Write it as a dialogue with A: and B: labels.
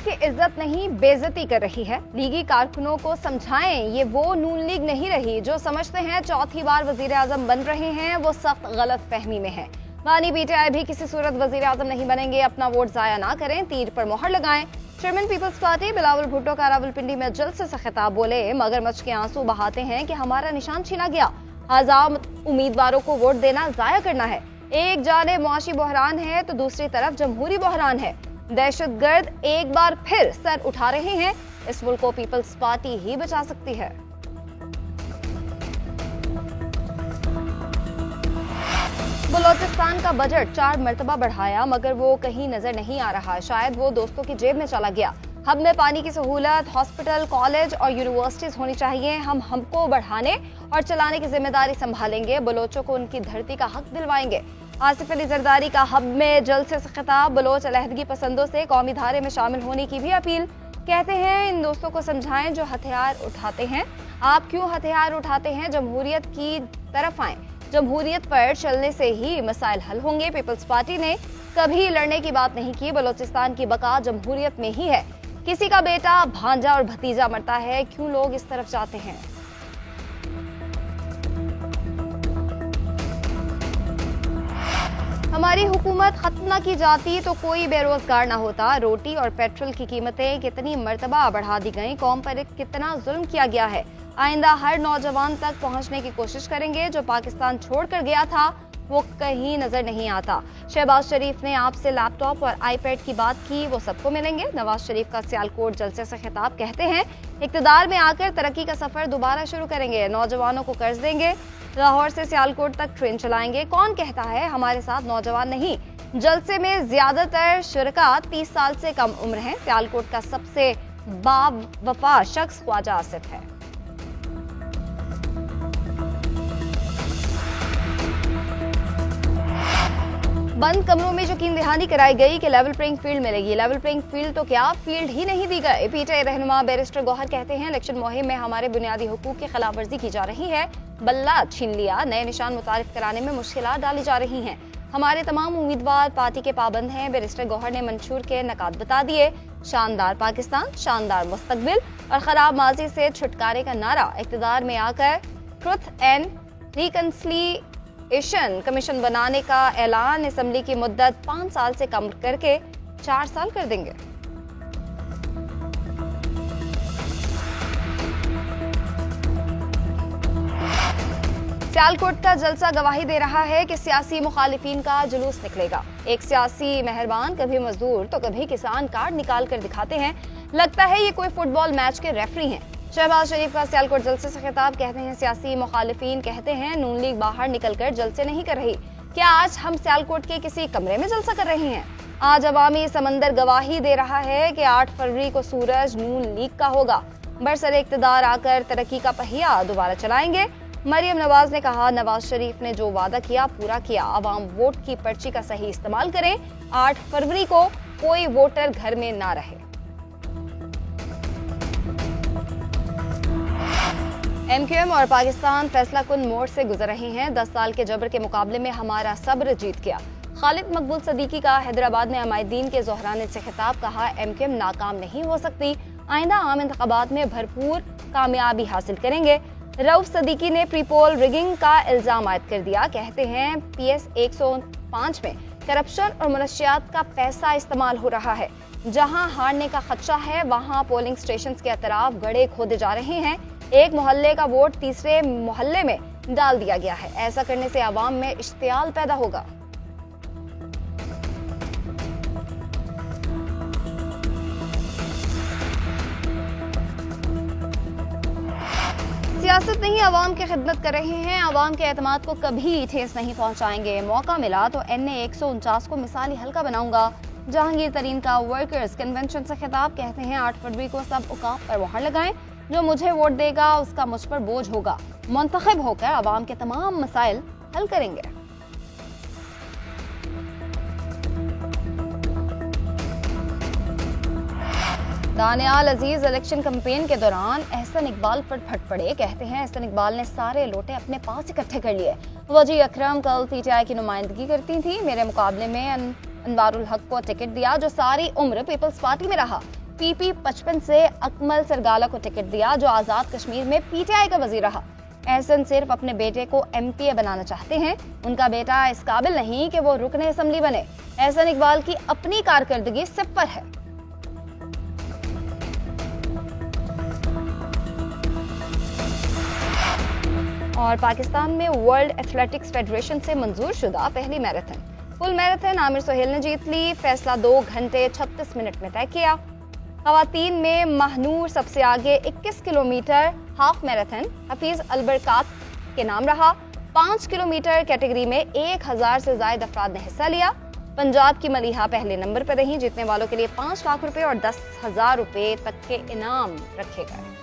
A: की इज्जत नहीं बेइज्जती कर रही है। लीगी कारकुनों को समझाएं, ये वो नून लीग नहीं रही जो समझते हैं चौथी बार वजीर आजम बन रहे हैं, वो सख्त गलत फहमी में है। बानी पीटीआई भी किसी सूरत वजीर आजम नहीं बनेंगे, अपना वोट जाया ना करें, तीर पर मोहर लगाएं। Chairman People's Party Bilawal Bhutto का रावलपिंडी में जलसे से खिताब, बोले मगरमच्छ के आंसू बहाते हैं कि हमारा निशान छीना गया, हजार उम्मीदवारों को वोट देना जाया करना है। एक जाने मुआशी बहरान है तो दूसरी तरफ जमहूरी बहरान है। दहशतगर्द एक बार फिर सर उठा रहे हैं, इस मुल्क को पीपल्स पार्टी ही बचा सकती है। बलोचिस्तान का बजट 4 मरतबा बढ़ाया मगर वो कहीं नजर नहीं आ रहा, शायद वो दोस्तों की जेब में चला गया। हब में पानी की सहूलत, हॉस्पिटल, कॉलेज और यूनिवर्सिटीज होनी चाहिए। हमको बढ़ाने और चलाने की जिम्मेदारी संभालेंगे, बलोचों को उनकी धरती का हक दिलवाएंगे। आसिफ अली जरदारी का हब में जलसे से खिताब, बलोच अलहदगी पसंदों से कौमी धारे में शामिल होने की भी अपील। कहते हैं इन दोस्तों को समझाएं जो हथियार उठाते हैं, आप क्यों हथियार उठाते हैं, जमहूरियत की तरफ आएं। जमहूरियत पर चलने से ही मसाइल हल होंगे। पीपल्स पार्टी ने कभी लड़ने की बात नहीं की, बलोचिस्तान की बका जमहूरियत में ही है। किसी का बेटा, भांजा और भतीजा मरता है, क्यों लोग इस तरफ जाते हैं। हमारी हुकूमत खत्म न की जाती तो कोई बेरोजगार ना होता। रोटी और पेट्रोल की कीमतें कितनी मर्तबा बढ़ा दी गई, कौम पर कितना जुल्म किया गया है। आइंदा हर नौजवान तक पहुंचने की कोशिश करेंगे। जो पाकिस्तान छोड़कर गया था वो कहीं नजर नहीं आता। शहबाज शरीफ ने आपसे लैपटॉप और आईपैड की बात की, वो सबको मिलेंगे। नवाज शरीफ का सियालकोट जलसे से खिताब, कहते हैं इक्तदार में आकर तरक्की का सफर दोबारा शुरू करेंगे, नौजवानों को कर्ज देंगे, लाहौर से सियालकोट तक ट्रेन चलाएंगे। कौन कहता है हमारे साथ नौजवान नहीं। जलसे में ज्यादातर शुरका 30 साल से कम उम्र हैं। सियालकोट का सबसे बावफा शख्स ख्वाजा आसिफ है। बंद कमरों में यकीन दहानी कराई गई कि लेवल प्लेइंग फील्ड मिलेगी। लेवल प्लेइंग फील्ड तो क्या, फील्ड ही नहीं दी गई। पीटीआई रहनुमा बैरिस्टर गौहर कहते हैं इलेक्शन मुहिम में हमारे बुनियादी हुकूक की खिलाफवर्जी की जा रही है, बल्ला छीन लिया, नए निशान मुतारिफ कराने में मुश्किलात डाली जा रही हैं। हमारे तमाम उम्मीदवार पार्टी के पाबंद हैं। बैरिस्टर गौहर ने मंशूर के नकात बता दिए। शानदार पाकिस्तान, शानदार मुस्तकबिल और खराब माजी से छुटकारे का नारा। इक़्तिदार में आकर ट्रुथ एंड रिकंसिलिएशन कमीशन बनाने का ऐलान। असेंबली की मुद्दत 5 साल से कम करके 4 साल कर देंगे। सियालकोट का जलसा गवाही दे रहा है कि सियासी मुखालिफिन का जुलूस निकलेगा। एक सियासी मेहरबान कभी मजदूर तो कभी किसान कार्ड निकाल कर दिखाते हैं, लगता है ये कोई फुटबॉल मैच के रेफरी हैं। शहबाज शरीफ का सियालकोट जलसे से खिताब, कहते हैं सियासी मुखालिफिन कहते हैं नून लीग बाहर निकलकर जलसे नहीं कर रही। क्या आज हम सियालकोट के किसी कमरे में जलसा कर रहे हैं? आज अवामी समंदर गवाही दे रहा है कि 8 फरवरी को सूरज नून लीग का होगा। बरसरे इक़्तिदार आकर तरक्की का पहिया दोबारा चलाएंगे। मरियम नवाज ने कहा नवाज शरीफ ने जो वादा किया पूरा किया। अवाम वोट की पर्ची का सही इस्तेमाल करें। 8 फरवरी को कोई वोटर घर में ना रहे। एमक्यूएम और पाकिस्तान फैसला कुन मोड़ से गुजर रहे हैं। 10 साल के जबर के मुकाबले में हमारा सब्र जीत गया। खालिद मकबूल सदीकी का हैदराबाद में अमायदीन के जोहराने से खिताब, कहा एमक्यूएम नाकाम नहीं हो सकती, आइंदा आम इंतखाबात में भरपूर कामयाबी हासिल करेंगे। रऊफ सदीकी ने प्रीपोल रिगिंग का इल्जाम आयद कर दिया, कहते हैं PS 105 में करप्शन और मनशियात का पैसा इस्तेमाल हो रहा है। जहां हारने का खदशा है वहां पोलिंग स्टेशन के अतराफ गड्ढे खोदे जा रहे हैं। एक मोहल्ले का वोट तीसरे मोहल्ले में डाल दिया गया है। ऐसा करने से आवाम में इश्तियाल पैदा होगा। सियासत नहीं आवाम की खिदमत कर रहे हैं, आवाम के एतमाद को कभी ठेस नहीं पहुंचाएंगे। मौका मिला तो NA 149 को मिसाली हल्का बनाऊंगा। जहांगीर तरीन का वर्कर्स कन्वेंशन से खिताब, कहते हैं 8 फरवरी को सब औकाफ पर मोहर लगाएं। जो मुझे वोट देगा उसका मुझ पर बोझ होगा। मुंतखब होकर आवाम के तमाम मसाइल हल करेंगे। दानियाल अजीज इलेक्शन कैंपेन के दौरान एहसन इकबाल पर फट पड़े, कहते हैं एहसन इकबाल ने सारे लोटे अपने पास इकट्ठे कर लिए। वजी अकरम कल PTI की नुमाइंदगी करती थी, मेरे मुकाबले में अनवारुल हक को टिकट दिया जो सारी उम्र पीपल्स पार्टी में रहा। PP 55 से अकमल सरगाला को टिकट दिया, जो आजाद कश्मीर में PTI का वजीर रहा। एहसन सिर्फ अपने बेटे को MPA बनाना चाहते हैं। उनका बेटा इस काबिल नहीं कि वो रुकने असेंबली बने। एहसन इकबाल की अपनी कारकर्दगी सिफर है। और पाकिस्तान में वर्ल्ड एथलेटिक्स फेडरेशन से मंजूर शुदा पहली marathon full marathon Aamir Sohail ने जीत ली। फैसला 2 घंटे 36 मिनट में तय किया। खवातीन में महनूर सबसे आगे 21 किलोमीटर हाफ मैराथन हफीज अलबरकात के नाम रहा। 5 किलोमीटर कैटेगरी में 1000 से ज्यादा अफराद ने हिस्सा लिया। पंजाब की मलिहा पहले नंबर पर रही। जीतने वालों के लिए 5 लाख रुपए और 10,000 रुपए तक के इनाम रखे गए।